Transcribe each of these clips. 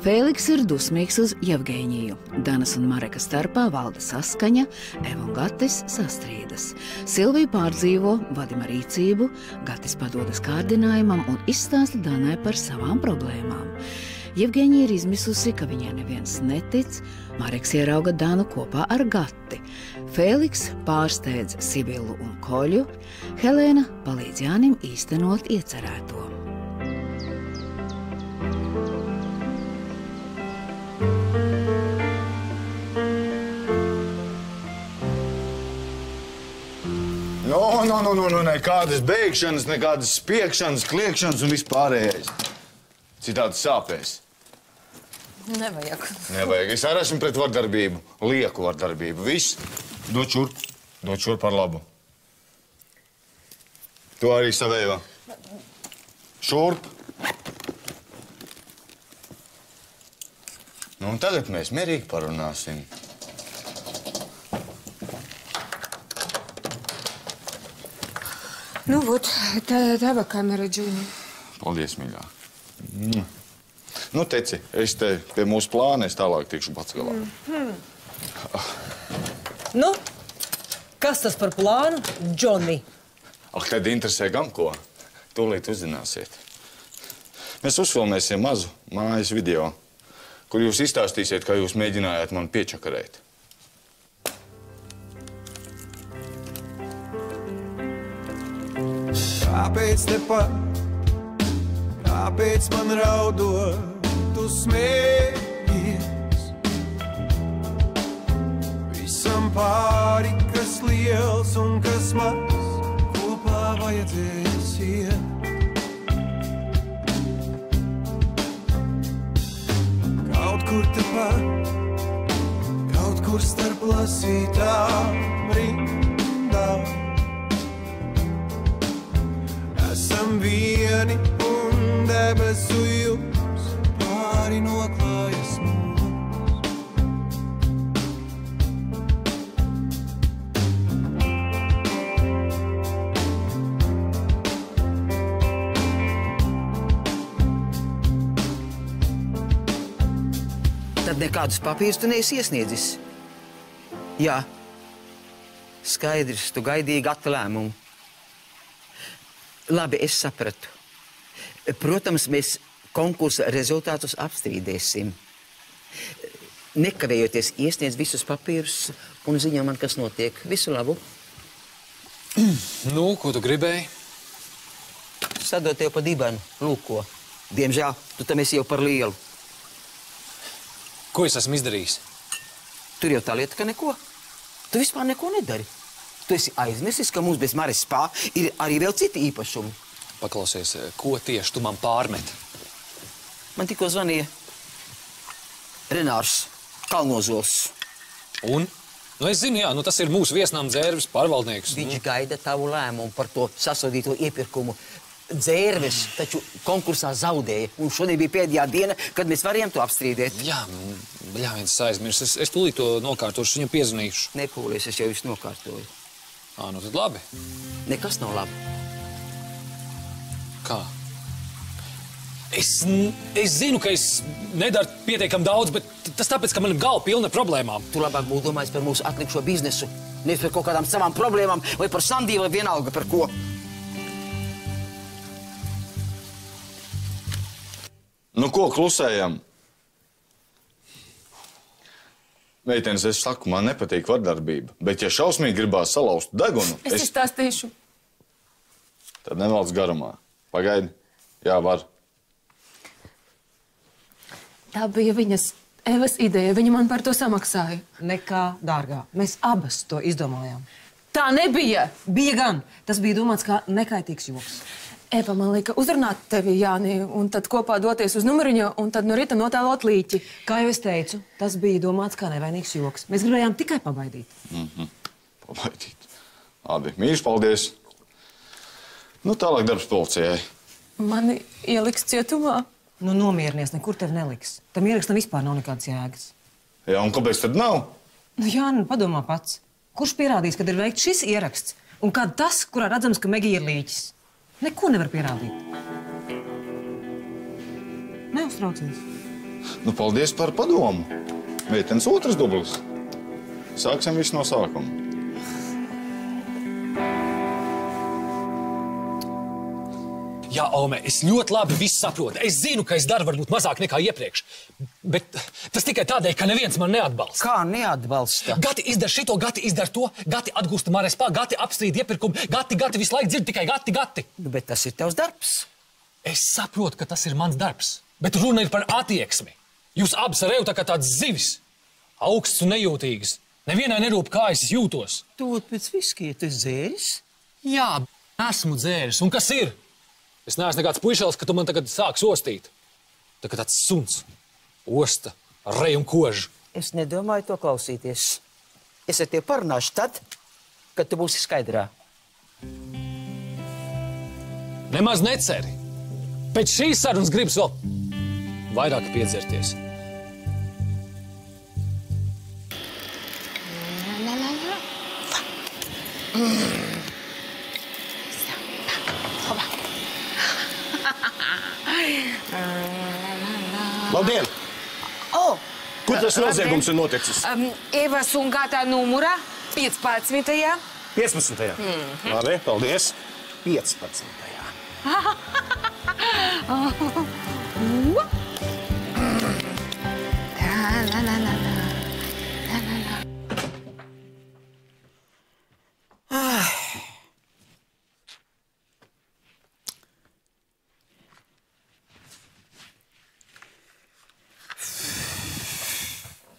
Fēliks ir dusmīgs uz Jevgeņiju. Danas un Mareka starpā valda saskaņa, Eva un Gatis sastrīdas. Silvija pārdzīvo Vadima rīcību, Gatis padodas kārdinājumam un izstāsta Danai par savām problēmām. Jevgeņija ir izmisusi, ka viņai neviens netic, Mareks ierauga Danu kopā ar Gati. Fēliks pārsteidz Sibilu un Koļu, Helēna palīdz Jānim īstenot iecerēto. Nekādas beigšanas, nekādas spiekšanas, kliekšanas un vispārējais. Citādi sāpēs. Nevajag. Nevajag. Es arī esmu pret vardarbību, lieku vardarbību. Viss. Dod šurp par labu. Tu arī savējā. Šurp. Nu, un tagad mēs mierīgi parunāsim. Nu, vot, tava kamera, Džuni. Paldies, mīļā. Nu, teci, es te pie mūsu plāna, es tālāk tikšu pats galā. Nu, kas tas par plānu, Džoni? Ak, tad interesē gan ko. Tūlīt uzzināsiet. Mēs uzfilmēsim mazu mājas video, kur jūs izstāstīsiet, kā jūs mēģinājāt man piečakarēt. Kāpēc tepat, kāpēc man raudot, tu smējies? Visam pāri, kas liels un kas maz, kopā vajadzēs iet. Kaut kur tepat, kaut kur starp lasītām rindām. Esam vieni un debesu jums pāri noklājas mums. Tad nekādus papīrus tu neesi iesniedzis. Jā. Skaidrs, tu gaidīji Gata lēmumu. Labi, es sapratu. Protams, mēs konkursa rezultātus apstrīdēsim. Nekavējoties iesniedz visus papīrus un ziņo man, kas notiek. Visu labu. Nu, ko tu gribēji? Sadot tev pa dibanu. Lūk, ko. Diemžēl, tu tam esi jau par lielu. Ko es esmu izdarījis? Tur jau tā lieta, ka neko. Tu vispār neko nedari. Tu esi aizmirsis, ka mums bez Mares spā ir arī vēl citi īpašumi. Paklausies, ko tieši tu man pārmet? Man tikko zvanīja Renārs Kalnozols. Un? Nu, es zinu, jā, nu tas ir mūsu viesnām dzērves pārvaldnieks. Viņš gaida tavu lēmumu par to sasodīto iepirkumu. Dzērves taču konkursā zaudēja, un šodien bija pēdējā diena, kad mēs varējām to apstrīdēt. Jā, viens aizmirs. Es tūlīt to nokārtošu, viņam piezvanīšu. Nepūlies, es jau visu nokārtoju. Nu tad labi. Nekas nav labi. Kā? Es zinu, ka es nedaru pietiekam daudz, bet tas tāpēc, ka man ir galva pilna problēmām. Tu labāk būtu domājis par mūsu atlikušo biznesu. Nevis par kaut kādām savām problēmām, vai par Sandiju, vai vienalga par ko. Nu, ko klusējam? Meitenes, es saku, man nepatīk vardarbība, bet ja šausmīgi gribās salauzt degunu... Es izstāstīšu. Tad nevalc garumā. Pagaidi. Jā, var. Tā bija viņas, Evas ideja. Viņa man par to samaksāja. Nekā, dārgā. Mēs abas to izdomājām. Tā nebija! Bija gan. Tas bija domāts kā nekaitīgs joks. Eva man lika uzrunāt tevi, Jāni, un tad kopā doties uz numuriņu, un tad no rīta notēlot līķi. Kā jau es teicu, tas bija domāts kā nevainīgs joks. Mēs gribējām tikai pabaidīt. Pabaidīt. Labi, mīļš, paldies. Nu, tālāk darbs policijai. Mani ieliks cietumā. Nu, nomierinies, nekur tevi neliks. Tam ierakstam vispār nav nekādas jēgas. Jā, un kāpēc tad nav? Nu, Jāni, padomā pats. Kurš pierādīs, kad ir veikts šis ieraksts? Un kad tas, kurā redzams, ka Megija ir līķis? Neko nevar pierādīt. Neuztraucies. Nu, paldies par padomu. Meitenes otrs dublis. Sāksim visu no sākuma. Jā, Ome, es ļoti labi visu saprotu. Es zinu, ka es daru varbūt mazāk nekā iepriekš. Bet tas tikai tādēļ, ka neviens man neatbalsta. Kā neatbalsta? Gati izdara šito, Gati izdara to, Gati atgūst Marespā, Gati apstrīd iepirkumu, Gati visu laiku dzird tikai Gati. Bet tas ir tavs darbs. Es saprotu, ka tas ir mans darbs, bet runa ir par attieksmi. Jūs abas ar Evu tā kā tāds zivis, augsts un nejūtīgs. Nevienai nerūp, kā es jūtos. Tu pēc viskija, tu esi dzēris? Jā, esmu dzēris. Un kas ir? Es neesmu nekāds puišelis, ka tu man tagad sāks ostīt. Tā kā tāds suns. Osta, rej un kožu. Es nedomāju to klausīties. Es ar tevi parunāšu tad, kad tu būsi skaidrā. Nemaz neceri. Pēc šīs sarunas gribas vēl vairāk piedzerties. Labdien! O! Kur tas noziegums ir noticis? Evas un Gata numura 15. 15. Labi, paldies. 15.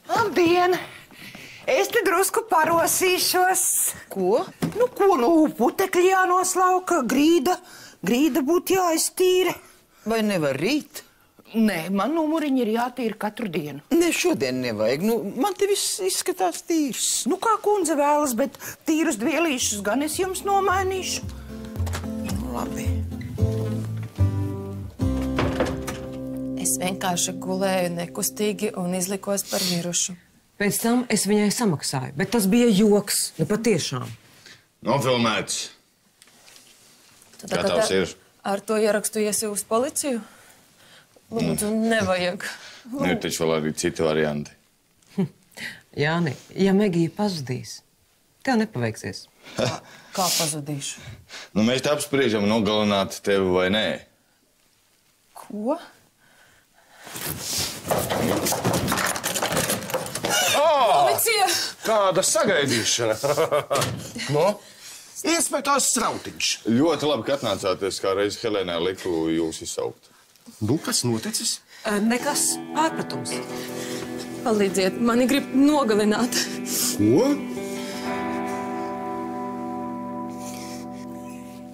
Labdien! Es te drusku parosīšos. Ko? Nu, putekļi jānoslauka, grīda būtu jāiztīra. Vai nevar rīt? Nē, man numuriņi ir jātīra katru dienu. Ne, šodien nevajag. Nu, man te viss izskatās tīrs. Nu, kā kundze vēlas, bet tīrus dvielīšus gan es jums nomainīšu. Nu, labi. Es vienkārši gulēju nekustīgi un izlikos par mirušu. Pēc tam es viņai samaksāju, bet tas bija joks, nu patiešām. Nofilmēts. Gatavs ir. Ar to ierakstu iesi uz policiju? Lūdzu, nevajag. Nu, ir taču vēl arī citi varianti. Jāni, ja Megija pazudīs, tev nepaveiksies. Kā pazudīšu? Nu, mēs te apspriežam nogalināt tevi vai nē. Ko? Policija! Kāda sagaidīšana? No? Inspektors Strautiņš. Ļoti labi, ka atnācāties, kā reiz Helēnai liku jūs izsaukt. Nu, kas noticis? Nekas pārpratums. Palīdziet, mani grib nogalināt. Ko?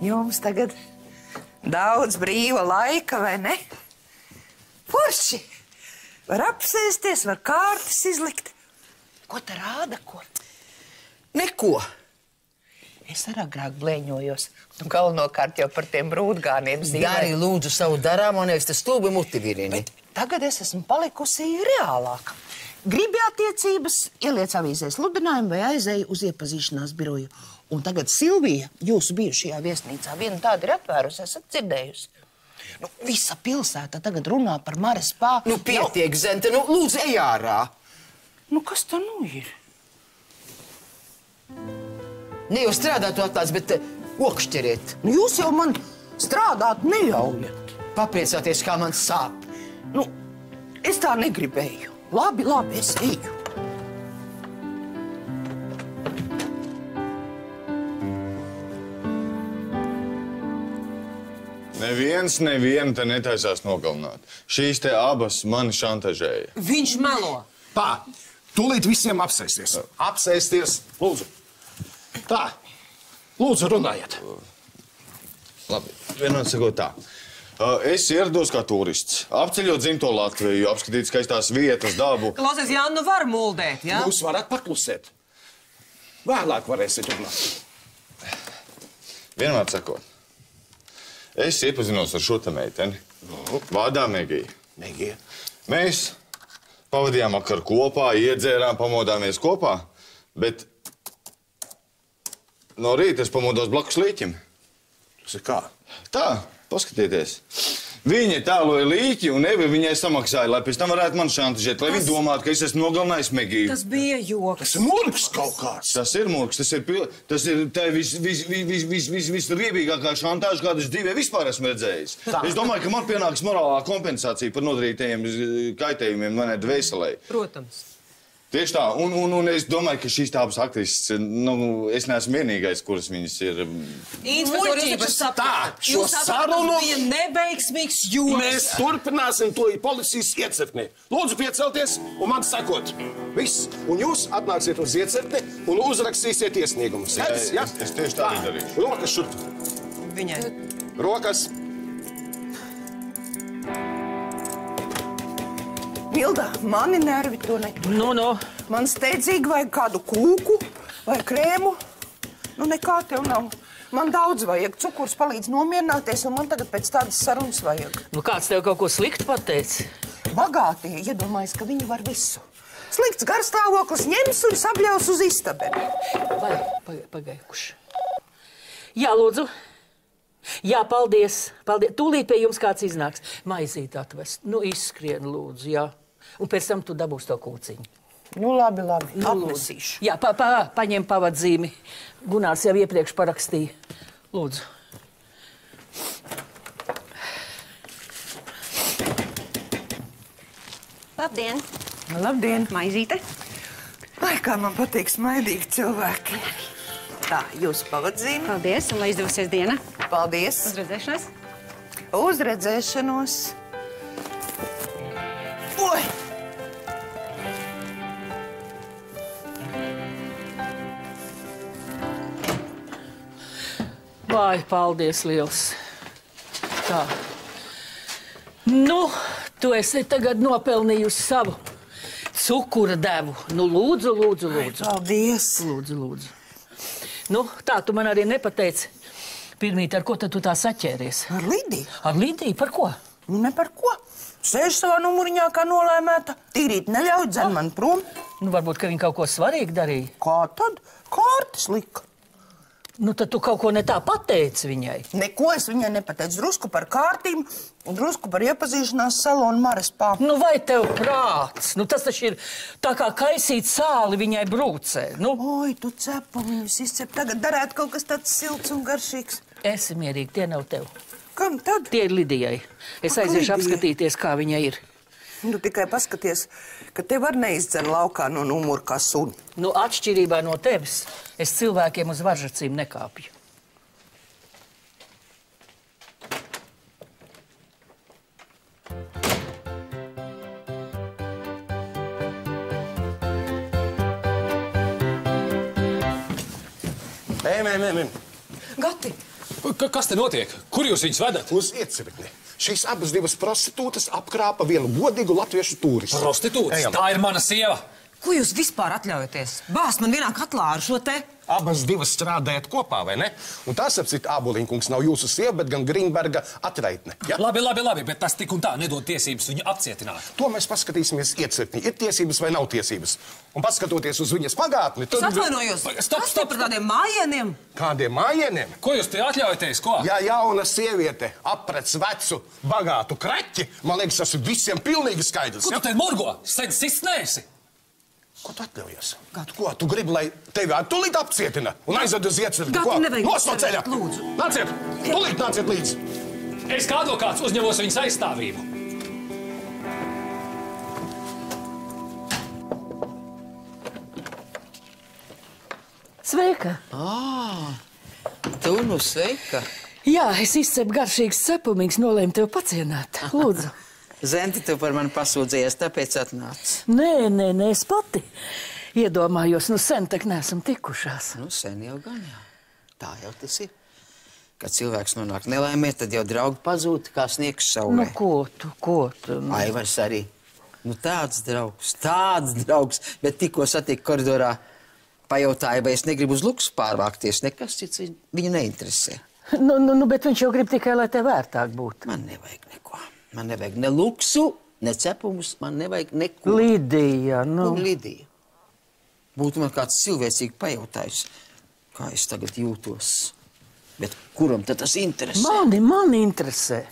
Jums tagad daudz brīva laika, vai ne? Forši! Var apsēsties, var kārtas izlikt. Ko te rāda, ko? Neko. Es ar agrāk blēņojos. Nu, galvenokārt jau par tiem brūdgāniem zīmē. Dari lūdzu savu darāmo, nevis te stulbi muti virini. Bet tagad es esmu palikusi reālāka. Gribi attiecības, ieliec avīzē sludinājumu vai aizēju uz iepazīšanās biroju. Un tagad Silvija, jūsu bijušajā viesnīcā, viena tāda ir atvērusi, esat dzirdējusi. Nu, visa pilsēta tagad runā par Marespā. Nu, pietiek, Zente, nu, lūdzu, ej ārā. Nu, kas tā nu ir? Ne jau strādātu atklāts, bet okšķeriet. Nu, jūs jau man strādāt neļaujat. Papriecāties, kā man sāp. Nu, es tā negribēju. Labi, es eju. Nevienu te netaisās nogalināt. Šīs te abas mani šantažēja. Viņš melo. Tā, tūlīt visiem apsēsties. Apsēsties, lūdzu. Tā, lūdzu, runājiet. Labi, vienot sakot tā. Es ierados kā turists, apceļot dzimto Latviju, apskatīt skaistās vietas, dabu. Klausies, Jāni, nu var muldēt, jā? Jūs varat paklusēt. Vēlāk varēsiet runāt. Vienmēr sakot. Es iepazinos ar šo te meiteni. Vārdā Megija. Megija. Mēs pavadījām vakaru kopā, iedzērām, pamodāmies kopā, bet no rīta es pamodos blakus līķim. Tas ir kā? Tā, paskatieties. Viņa tēloja līķi un Eva viņai samaksāja, lai pēc tam varētu man šantažēt, lai viņa domātu, ka es esmu nogalinājis Megiju. Tas bija joks. Tas ir murgs kaut kāds. Tas ir murgs, tas ir tā visriebīgākā šantāža, kādu es dzīvē vispār esmu redzējis. Es domāju, ka man pienāks morālā kompensācija par nodarītajiem kaitējumiem manai dvēselē. Protams. Tieši tā, un es domāju, ka šīs tāpas aktrises, es neesmu vienīgais, kuras viņas ir... Muļķības tā, šo Jūs sarunu... bija neveiksmīgs joks. Mēs turpināsim to policijas iecirkni. Lūdzu piecelties un man sakot. Viss. Un jūs atnāksiet uz iecirkni un uzrakstīsiet iesniegumu. Skaidrs, ja? Es tieši tā darīšu. Rokas šurp. Viņai. Rokas. Milda, mani nervi to netur. Nu. Man steidzīgi vajag kādu kūku vai krēmu. Nu, nekā tev nav. Man daudz vajag. Cukurs palīdz nomierināties, un man tagad pēc tādas sarunas vajag. Nu, kāds tev kaut ko sliktu pateica? Bagātie iedomājas, ka viņi var visu. Slikts garstāvoklis ņems un sabļaus uz istabeni. Pagaikuši. Jā, lūdzu. Jā, paldies. Tūlīt pie jums kāds iznāks. Maizīt atvest. Nu, izskrien, lūdzu, jā. Un pēc tam tu dabūsi to kūciņu. Nu, labi. Apnesīšu. Jā, paņem pavadzīmi. Gunārs jau iepriekš parakstīja. Lūdzu. Labdien! Labdien! Maizīte! Ai, kā man patīk smaidīgi cilvēki. Tā, jūsu pavadzīme. Paldies, un lai izdevosies diena. Paldies. Uz redzēšanos. Uz redzēšanos. Oi! Vai, paldies liels. Tā. Nu, tu esi tagad nopelnījusi savu cukura devu. Nu, lūdzu. Paldies. Lūdzu. Nu, tā tu man arī nepateici. Pirmīt, ar ko tad tu tā saķēries? Ar Lidiju. Ar Lidiju? Par ko? Nu, ne par ko. Sēž savā numuriņā kā nolēmēta. Tīrīt neļauj, dzen man prom. Nu, varbūt, ka viņa kaut ko svarīgi darīja. Kā tad? Kārtas lika. Nu, tad tu kaut ko ne tā pateici viņai. Neko es viņai nepateicu. Drusku par kārtīm un drusku par iepazīšanās salonu Marespā. Nu, vai tev prāts? Nu, tas taču ir tā kā kaisīt sāli viņai brūcē. Nu. Oi, tu cepu viņus izcep. Tagad darētu kaut kas tāds silts un garšīgs. Esi mierīgi, tie nav tev. Kam tad? Tie ir Lidijai. Es aiziešu apskatīties, kā viņa ir. Nu, tikai paskaties, ka te var neizdzen laukā no numura kā suni. Nu, atšķirībā no tevis, es cilvēkiem uz varžacīm nekāpju. Gati! Kas te notiek? Kur jūs viņus vedat? Uz iecirkni. Šīs abas divas prostitūtas apkrāpa vienu godīgu latviešu turistu. Prostitūtas? Tā ir mana sieva. Ko jūs vispār atļaujaties? Bāzt man vienā katlā ar šo te? Abas divas strādājat kopā, vai ne? Un tās, ap citu, Āboliņkungs nav jūsu sieva, bet gan Grīnberga atraitne. Ja? Labi, bet tas tik un tā nedod tiesības viņu apcietināt. To mēs paskatīsimies iecirkni. Ir tiesības vai nav tiesības? Un paskatoties uz viņas pagātni... Es atvainojos. Kas te par tādiem mājieniem? Kādiem mājieniem? Ko jūs te atļaujaties, ko? Ja jauna sieviete aprec vecu, bagātu kraķi, man liekas, tas ir visiem pilnīgi skaidrs. Ko tu te murgo? Sen sists neesi? Ko tu atļaujies? Ko? Tu gribi, lai tevi tūlīt apcietina un aizved uz iecirkni? Gati, nevajag Nos no ceļa! lūdzu. Nāciet! Tūlīt nāciet līdzi! Es kā advokāts uzņemos viņas aizstāvību. Sveika! Tu nu sveika. Jā, es izcepu garšīgs cepumīgs, nolēmu tev pacienāt. Lūdzu. Zenti, tu par mani pasūdzējies, tāpēc atnāc. Nē, es pati iedomājos, nu sen tak neesam tikušās. Nu, sen jau gan jā. Tā jau tas ir. Kad cilvēks nonāk nelaimē, tad jau draugi pazūd, kā sniegs saulē. Nu, ko tu? Nu. Aivars arī. Nu, tāds draugs. Bet tikko satika koridorā, pajautāja, vai es negribu uz luksu pārvākties. Nekas cits viņu neinteresē. Nu, bet viņš jau grib tikai, lai tev vērtāk būtu. Man nevajag neko. Man nevajag ne luksu, ne cepumus, man nevajag neko. Lidija, nu. Un Lidija. Būtu man kāds cilvēcīgi pajautājis, kā es tagad jūtos. Bet kuram tad tas interesē? Mani interesē.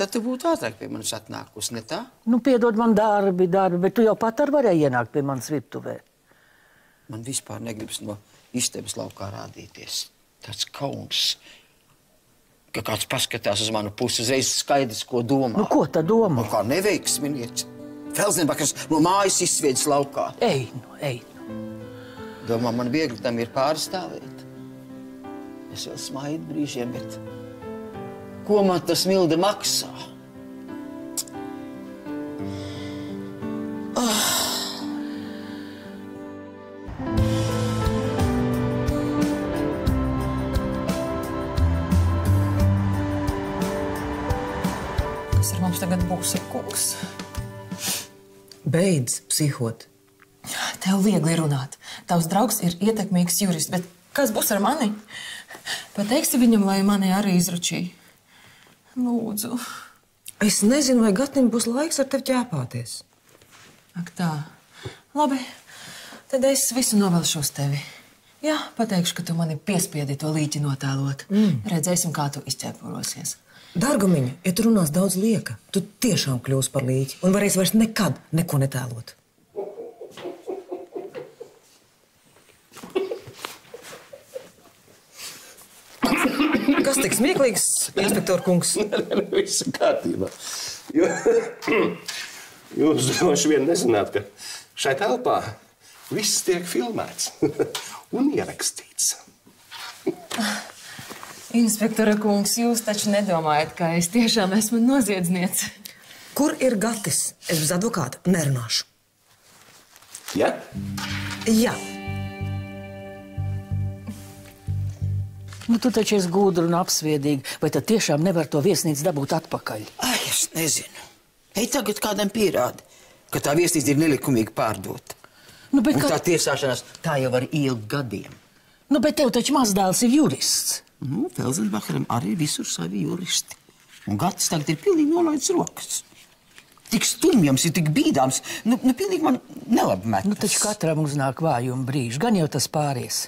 Tad tu būtu ātrāk pie manis atnākusi, ne tā? Nu, piedod man darbi, bet tu jau pat ar varēji ienākt pie manas virtuvē. Man vispār negribas no istabas laukā rādīties. Tāds kauns, ka kāds paskatās uz manu pusi, uzreiz skaidrs, ko domā. Nu, ko tad domā? Un kā neveiksminieci. Felsenbakers no mājas izsviedis laukā. Ej. Domā, man viegli tam ir pārstāvēt. Es vēl smaidu brīžiem, bet ko man tas Milda maksā? Kas ar mums tagad būs, ir kungs? Beidz psihot. Tev viegli runāt. Tavs draugs ir ietekmīgs jurists, bet kas būs ar mani? Pateiksi viņam, lai mani arī izručīja? Lūdzu. Es nezinu, vai Gatim būs laiks ar tevi ķēpāties. Ak tā. Labi, tad es visu novelšu uz tevi. Jā, pateikšu, ka tu mani piespiedi to līķi notēlot. Redzēsim, kā tu izķēpurosies. Dargumiņa, ja tu runās daudz lieka, tu tiešām kļūsi par līķi un varēsi vairs nekad neko netēlot. Kas tik smieklīgs, inspektor kungs? Viss kārtībā. Jūs droši vien nezināt, ka šai telpā viss tiek filmēts un ierakstīts. Inspektora kungs, jūs taču nedomājat, ka es tiešām esmu noziedzniece. Kur ir Gatis? Es bez advokāta nerunāšu. Ja? Jā. Nu, tu taču esi gudra un apsviedīga. Vai tad tiešām nevar to viesnīcu dabūt atpakaļ? Ai, es nezinu. Ej tagad kādam pierādi, ka tā viesnīca ir nelikumīgi pārdota. Nu, bet un tā tiesāšanās tā jau var ilgt gadiem. Nu, bet tev taču mazdēls ir jurists. Nu, Felsenbacheram arī visur savi juristi. Un Gatis tagad ir pilnīgi nolaidis rokas. Tik stumjams ir, tik bīdāms. Nu, pilnīgi man nelabi metas. Nu, taču katram uznāk vājuma brīži. Gan jau tas pāries.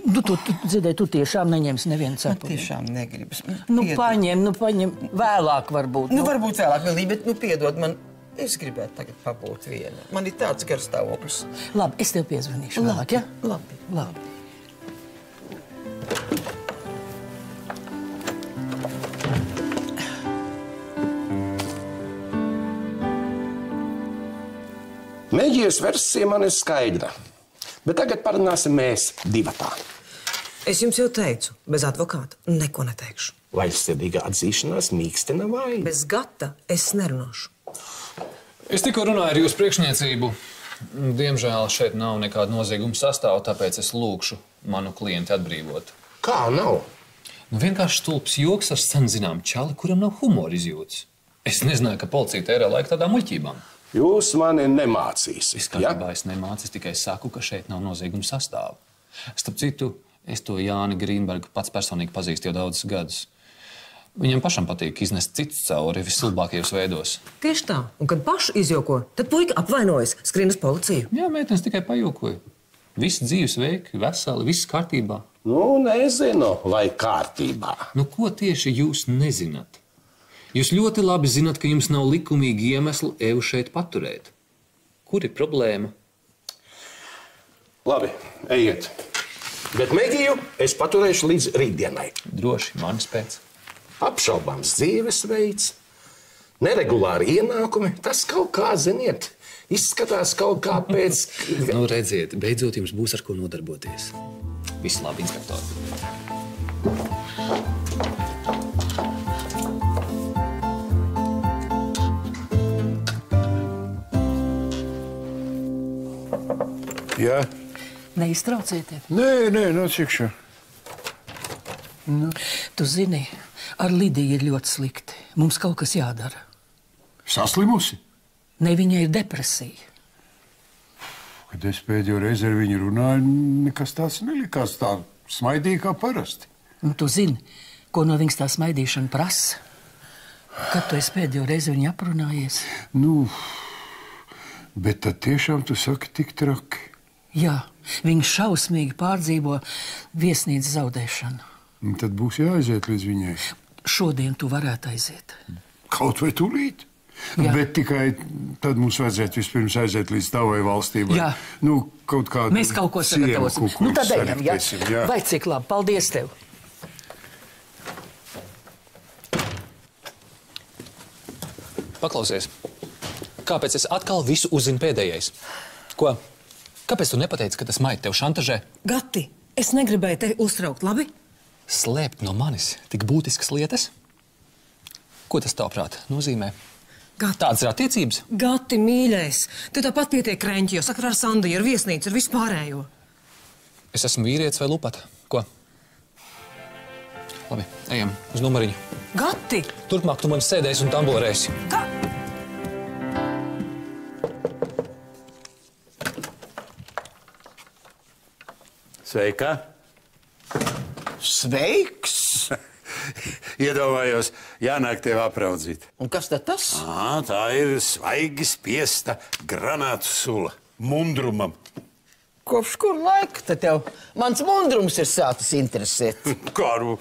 Nu, tu dzirdēji, tu tiešām neņemsi nevienu cepuri. Man tiešām negribas. Nu, paņem. Vēlāk varbūt. Nu, varbūt vēlāk, Vilī, bet, piedod man. Es gribētu tagad pabūt viena. Man ir tāds gars stāvoklis. Labi, es tev piezvanīšu vēlāk, ja? Labi. Mēģijas versija man ir skaidra, bet tagad parunāsim mēs divatā. Es jums jau teicu, bez advokāta neko neteikšu. Vaļsirdīga atzīšanās mīkstina vainu. Bez Gata es nerunāšu. Es tikko runāju ar jūsu priekšniecību. Diemžēl šeit nav nekāda nozieguma sastāva, tāpēc es lūkšu manu klienti atbrīvot. Kā nav? Nu, vienkārši stulbs joks ar sen zinām čali, kuram nav humora izjūtas. Es nezināju, ka policija tērē laiku tādām muļķībām. Jūs mani nemācīsiet. Es kārtībā nemācu, es tikai saku, ka šeit nav nozieguma sastāva. Starp citu, es to Jāni Grīnbergu pats personīgi pazīstu jau daudzus gadus. Viņam pašam patīk iznest citus cauri visilbākajos veidos. Tieši tā. Un kad pašu izjoko, tad puika apvainojas, skrien uz policiju. Jā, meitenes tikai pajokoja. Visi dzīves veiki, veseli, viss kārtībā. Nu, nezinu, vai kārtībā. Nu, ko tieši jūs nezināt? Jūs ļoti labi zināt, ka jums nav likumīgi iemesli Evu šeit paturēt. Kur ir problēma? Labi, ejiet. Bet Megiju es paturēšu līdz rītdienai. Droši, manis pēc. Apšaubāms dzīvesveids, neregulāri ienākumi, tas kaut kā, ziniet, izskatās kaut kā pēc... Nu, redziet, beidzot jums būs ar ko nodarboties. Viss labi, inspektori. Jā. Neiztraucieties. Nē, nocikšu. Nu. Tu zini, ar Lidiju ir ļoti slikti. Mums kaut kas jādara. Saslimusi? Ne, viņai ir depresija. Kad es pēdējo reizi ar viņu runāju, nekas tāds nelikās, tā smaidīja kā parasti. Un tu zini, ko no viņas tā smaidīšana prasa? Kad tu esi pēdējo reizi viņu aprunājies? Nu, bet tad tiešām tu saki tik traki. Jā, viņa šausmīgi pārdzīvo viesnīcas zaudēšanu. Un tad būs jāaiziet līdz viņai. Šodien tu varētu aiziet. Kaut vai tūlīt. Bet tikai tad mums vajadzētu vispirms aiziet līdz tavai valstībai. Jā. Nu, kaut kādu Mēs kaut ko sagatavosim. Nu, tad ejam, jā. Vai cik labi. Paldies tev. Paklausies, kāpēc es atkal visu uzzinu pēdējais? Ko? Kāpēc tu nepateici, ka tas Maita tev šantažē? Gati, es negribēju tevi uztraukt, labi? Slēpt no manis tik būtiskas lietas? Ko tas tavuprāt nozīmē? Gati. Tādas ir attiecības? Gati, mīļais, tev tāpat pietiek krenķi, jo sakarā ar Sandiju, ar viesnīcu, ar vispārējo. Es esmu vīrietis vai lupata? Ko? Labi, ejam uz numuriņu. Gati! Turpmāk tu man sēdēsi un tamborēsi. Sveika! Sveiks! Iedomājos, jānāk tev apraudzīt. Un kas tad tas? Tā ir svaigi spiesta granātu sula. Mundrumam. Kopš kur laika tad tev mans mundrums ir sācis interesēt? Kāru,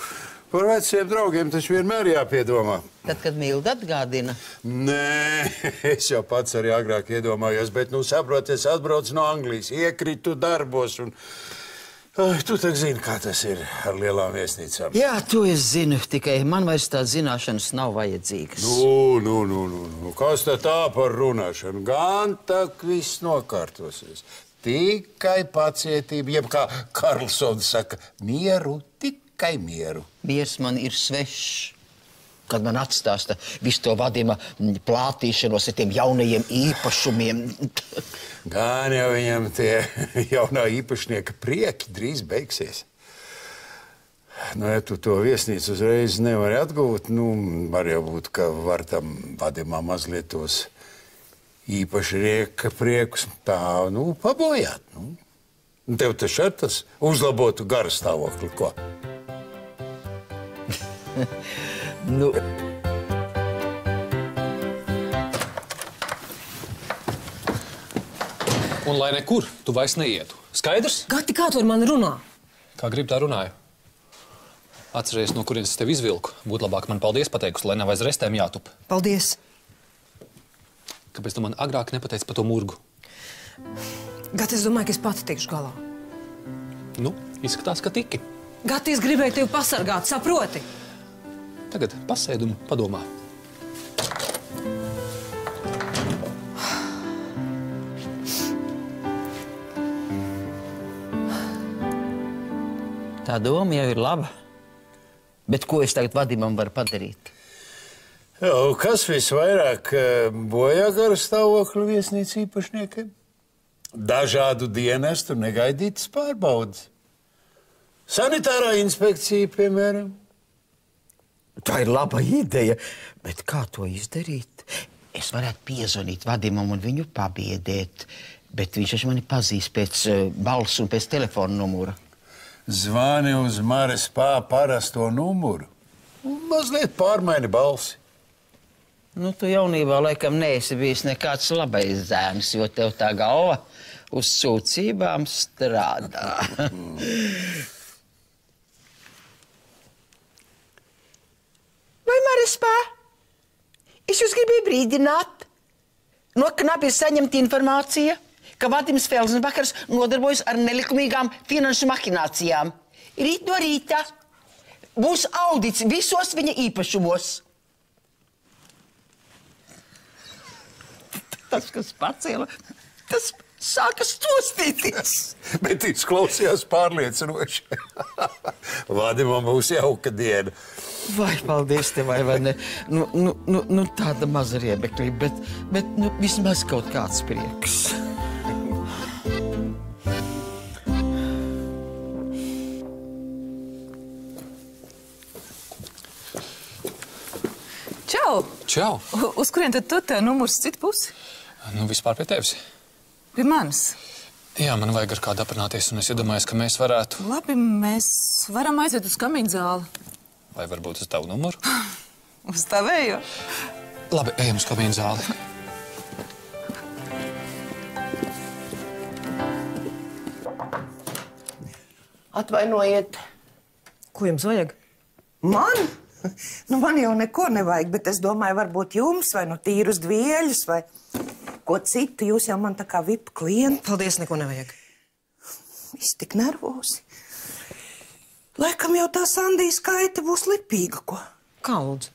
par veciem draugiem taču vienmēr jāpiedomā. Tad, kad Milda atgādina? Nē, es jau pats arī agrāk iedomājos, bet, saprot, es atbraucu no Anglijas, iekritu darbos un... Tu tak zini, kā tas ir ar lielām viesnīcām. Jā, to es zinu, tikai man vairs tādas zināšanas nav vajadzīgas. Kas tā par runāšanu? Gan tak viss nokārtosies. Tikai pacietība, jeb kā Karlsons saka, mieru, tikai mieru. Miers man ir svešs. Kad man atstāsta visu to Vadima plātīšanos ar tiem jaunajiem īpašumiem. Gan jau viņam tie jaunā īpašnieka prieki drīz beigsies. Ja tu to viesnīcu uzreiz nevari atgūt, var jau būt, ka var tam Vadimā mazliet tos īpaši rieka priekus tā, pabojāt. Tev taču ar tas uzlabotu garu stāvokli, ko? Un lai nekur tu vairs neietu. Skaidrs? Gati, kā tu ar mani runā? Kā gribu, tā runāju. Atceries, no kurienes es tevi izvilku. Būtu labāk man paldies pateikusi, lai nav aiz restēm jātup. Paldies. Kāpēc tu man agrāk nepateici par to murgu? Gati, es domāju, ka es pati tikšu galā. Izskatās, ka tiki. Gati, es gribēju tevi pasargāt, saproti? Tagad pasēd un padomā. Tā doma jau ir laba. Bet ko es tagad Vadimam varu padarīt? Kas visvairāk bojā garu stāvokli viesnīcu īpašniekiem? Dažādu dienestu negaidītas pārbaudes. Sanitārā inspekcija, piemēram. Tā ir laba ideja, bet kā to izdarīt? Es varētu piezvanīt Vadimam un viņu pabiedēt, bet viņš taču mani pazīst pēc balss un pēc telefona numura. Zvani uz Mares parasto numuru. Mazliet pārmaini balsi. Tu jaunībā laikam neesi bijis nekāds labais zēns, jo tev tā galva uz sūdzībām strādā. Vai Marespā? Es jūs gribēju brīdināt. No knapi ir saņemta informācija, ka Vadims Felsenbachers nodarbojas ar nelikumīgām finanšu mahinācijām. Rīt no rīta būs audits visos viņa īpašumos. Tas, kas pacēla, tas sāka stostīties. Bet izklausījās pārliecinoši. Vadimam būs jauka diena. Vai, paldies tev, vai ne? Tāda maza riebeklība, bet vismaz kaut kāds prieks. Čau! Čau! Uz kurien tad tu tev numurs citu pusi? Vispār pie tevis. Pie manis? Jā, man vajag ar kādu aprunāties, un es iedomājos, ka mēs varētu... Labi, mēs varam aiziet uz kamīnu zāli. Vai varbūt uz tavu numuru? Uz tavējo? Labi, ejam uz kamīnu zāli. Atvainojiet. Ko jums vajag? Man? Nu, man jau neko nevajag, bet es domāju, varbūt jums vai nu tīrus dvieļus vai ko citu. Jūs jau man tā kā VIP klienti. Paldies, neko nevajag. Viss tik nervozi. Laikam jau tā Sandija skaita būs lipīga, ko? Kā, lūdzu?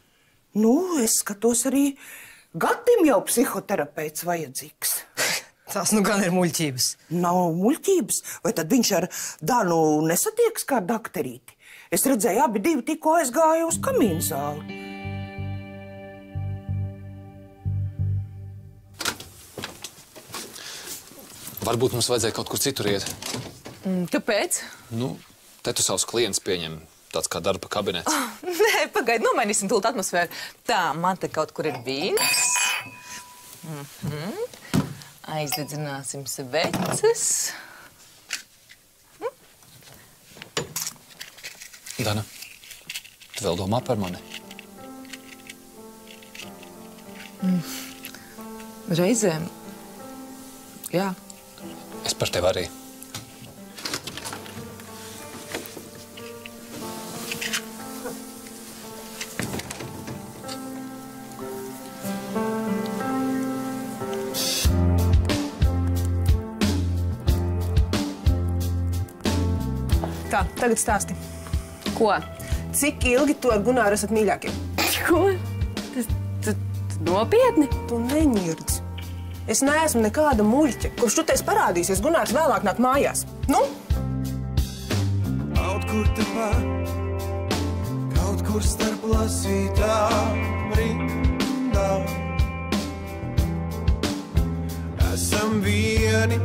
Nu, es skatos arī Gatim jau psihoterapeits vajadzīgs. Tās nu gan ir muļķības. Nav muļķības. Vai tad viņš ar Danu nesatieks kā dakterīti? Es redzēju, abi divi tikko aizgāja uz kamīnu zāli. Varbūt mums vajadzēja kaut kur citur iet. Kāpēc? Nu, te tu savus klientus pieņem, tāds kā darba kabinets. Nē, pagaidi, nomainīsim tūlīt atmosfēru. Tā, man te kaut kur ir vīns. Aizdedzināsim sveces. Dana, tu vēl domā par mani? Reizēm, jā. Es par tevi arī. Tā, tagad stāsti. Ko? Cik ilgi tu ar Gunāru esat mīļākie? Ko? Tu nopietni? Tu neņirdz. Es neesmu nekāda muļķa. Kurš tu teiks parādīsies, Gunārs vēlāk nāk mājās. Nu? Kaut kur tepat, kaut kur starp lasītām rindām. Esam vieni